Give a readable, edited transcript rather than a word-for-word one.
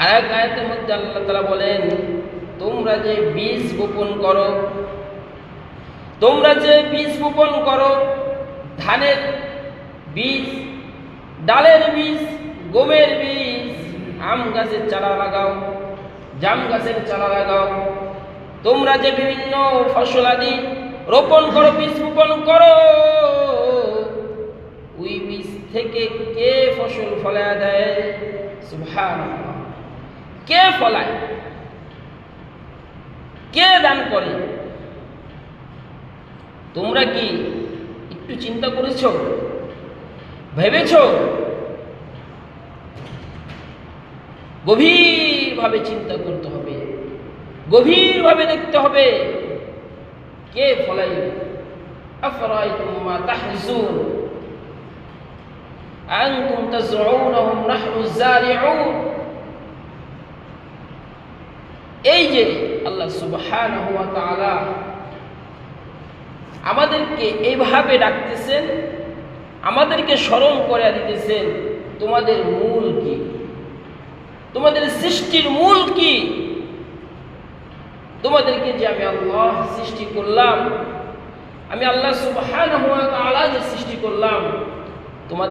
আর এক আয়াতের মধ্যে আল্লাহ তাআলা বলেন, তোমরা যে বীজ বপন করো, ধানের বীজ, ডালের বীজ, গমের বীজ, আম গাছের চারা লাগাও, জাম গাছের চারা লাগাও, তোমরা যে বিভিন্ন ফসলাদি রোপণ করো, বীজ বপন করো, ওই বীজ থেকে কে ফসল ফলায় দেয়? সুবহানাল্লাহ। কে ফলায়? কে দান করে? তোমরা কি একটু চিন্তা করেছো? ভেবেছো? গভীরভাবে চিন্তা করতে হবে, গভীরভাবে দেখতে হবে কে ফলাইবে। আফরাইতুম মা তাহজুন আনতুম তাজউনহুম নাহনু যারিউন। এই যে আল্লাহ সুবহানাহু ওয়া তাআলা আমাদেরকে এইভাবে ডাকতেছেন, আমাদেরকে স্মরণ করে দিতেছেন তোমাদের মূল কি, তোমাদের সৃষ্টির মূল কি। তোমাদেরকে যে আমি আল্লাহ সৃষ্টি করলাম, আমি আল্লাহ সুবহানাহু ওয়া তাআলা যে সৃষ্টি করলাম,